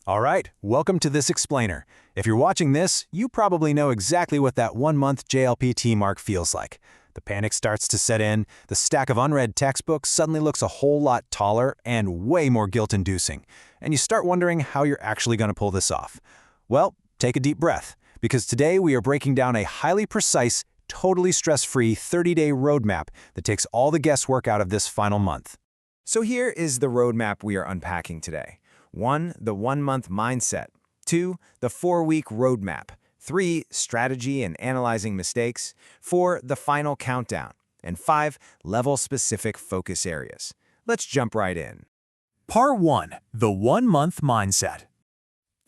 All right, welcome to this explainer. If you're watching this, you probably know exactly what that 1-month JLPT mark feels like. The panic starts to set in, the stack of unread textbooks suddenly looks a whole lot taller and way more guilt-inducing, and you start wondering how you're actually going to pull this off. Well, take a deep breath, because today we are breaking down a highly precise, totally stress-free 30-day roadmap that takes all the guesswork out of this final month. So here is the roadmap we are unpacking today. 1. The 1-month mindset. 2. The 4-week roadmap. 3. Strategy and analyzing mistakes. 4. The final countdown. And 5. Level-specific focus areas. Let's jump right in. Part 1. The 1-month mindset.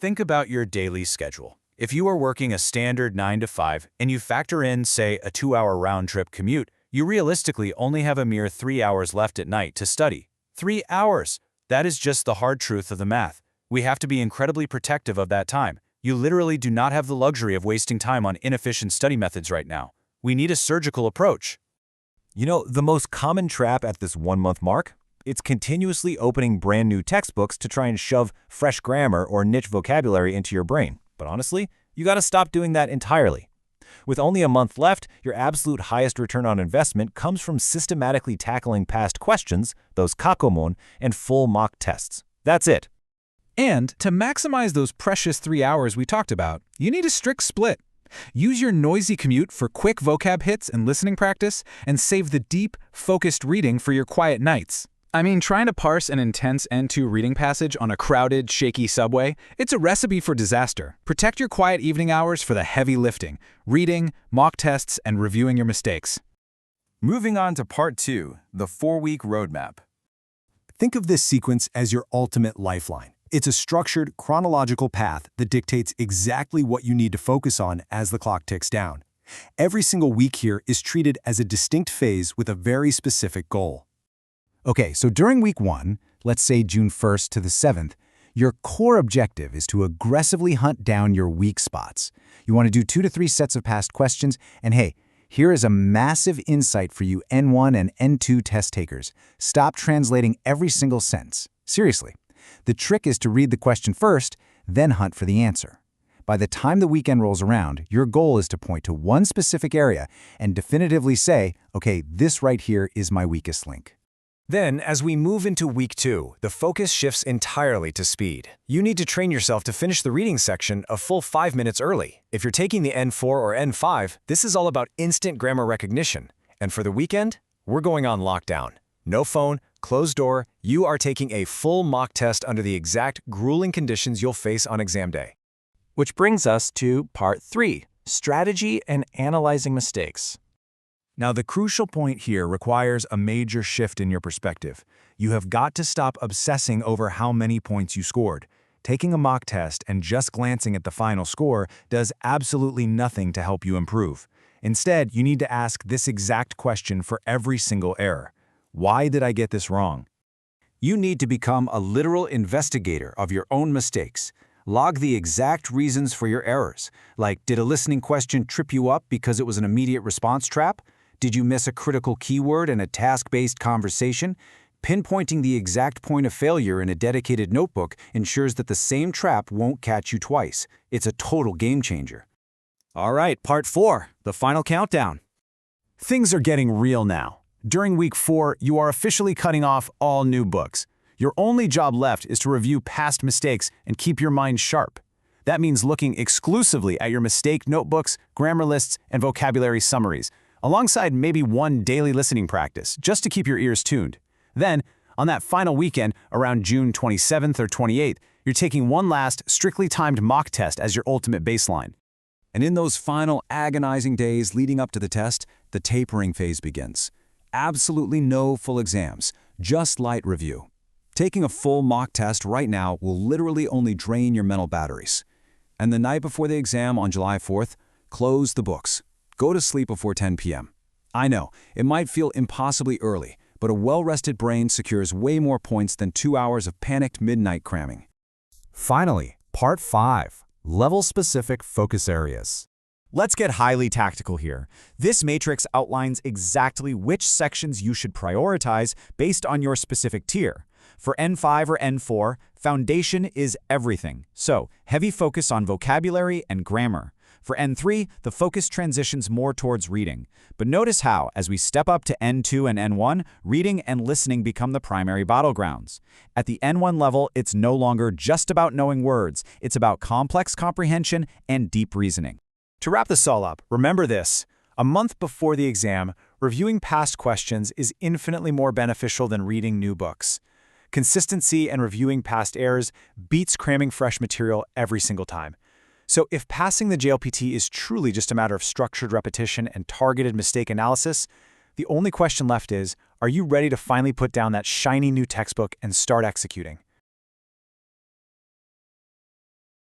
Think about your daily schedule. If you are working a standard 9 to 5 and you factor in, say, a 2-hour round-trip commute, you realistically only have a mere 3 hours left at night to study. 3 hours! That is just the hard truth of the math. We have to be incredibly protective of that time. You literally do not have the luxury of wasting time on inefficient study methods right now. We need a surgical approach. You know, the most common trap at this 1-month mark? It's continuously opening brand new textbooks to try and shove fresh grammar or niche vocabulary into your brain. But honestly, you gotta stop doing that entirely. With only a month left, your absolute highest return on investment comes from systematically tackling past questions, those kakomon, and full mock tests. That's it. And to maximize those precious 3 hours we talked about, you need a strict split. Use your noisy commute for quick vocab hits and listening practice, and save the deep, focused reading for your quiet nights. I mean, trying to parse an intense N2 reading passage on a crowded, shaky subway, it's a recipe for disaster. Protect your quiet evening hours for the heavy lifting, reading, mock tests, and reviewing your mistakes. Moving on to Part 2, the 4-week roadmap. Think of this sequence as your ultimate lifeline. It's a structured, chronological path that dictates exactly what you need to focus on as the clock ticks down. Every single week here is treated as a distinct phase with a very specific goal. Okay, so during week 1, let's say June 1st to the 7th, your core objective is to aggressively hunt down your weak spots. You want to do 2 to 3 sets of past questions, and hey, here is a massive insight for you N1 and N2 test takers. Stop translating every single sentence. Seriously. The trick is to read the question first, then hunt for the answer. By the time the weekend rolls around, your goal is to point to one specific area and definitively say, okay, this right here is my weakest link. Then, as we move into week 2, the focus shifts entirely to speed. You need to train yourself to finish the reading section a full 5 minutes early. If you're taking the N4 or N5, this is all about instant grammar recognition. And for the weekend, we're going on lockdown. No phone, closed door, you are taking a full mock test under the exact grueling conditions you'll face on exam day. Which brings us to Part 3, Strategy and Analyzing Mistakes. Now, the crucial point here requires a major shift in your perspective. You have got to stop obsessing over how many points you scored. Taking a mock test and just glancing at the final score does absolutely nothing to help you improve. Instead, you need to ask this exact question for every single error. Why did I get this wrong? You need to become a literal investigator of your own mistakes. Log the exact reasons for your errors. Like, did a listening question trip you up because it was an immediate response trap? Did you miss a critical keyword in a task-based conversation? Pinpointing the exact point of failure in a dedicated notebook ensures that the same trap won't catch you twice. It's a total game changer. All right, Part 4, the final countdown. Things are getting real now. During week 4, you are officially cutting off all new books. Your only job left is to review past mistakes and keep your mind sharp. That means looking exclusively at your mistake notebooks, grammar lists, and vocabulary summaries, alongside maybe one daily listening practice, just to keep your ears tuned. Then, on that final weekend, around June 27th or 28th, you're taking one last, strictly timed mock test as your ultimate baseline. And in those final agonizing days leading up to the test, the tapering phase begins. Absolutely no full exams, just light review. Taking a full mock test right now will literally only drain your mental batteries. And the night before the exam on July 4th, close the books. Go to sleep before 10 p.m. I know, it might feel impossibly early, but a well-rested brain secures way more points than 2 hours of panicked midnight cramming. Finally, Part 5, Level-Specific Focus Areas. Let's get highly tactical here. This matrix outlines exactly which sections you should prioritize based on your specific tier. For N5 or N4, foundation is everything. So, heavy focus on vocabulary and grammar. For N3, the focus transitions more towards reading. But notice how, as we step up to N2 and N1, reading and listening become the primary battlegrounds. At the N1 level, it's no longer just about knowing words. It's about complex comprehension and deep reasoning. To wrap this all up, remember this. A month before the exam, reviewing past questions is infinitely more beneficial than reading new books. Consistency and reviewing past errors beats cramming fresh material every single time. So if passing the JLPT is truly just a matter of structured repetition and targeted mistake analysis, the only question left is, are you ready to finally put down that shiny new textbook and start executing?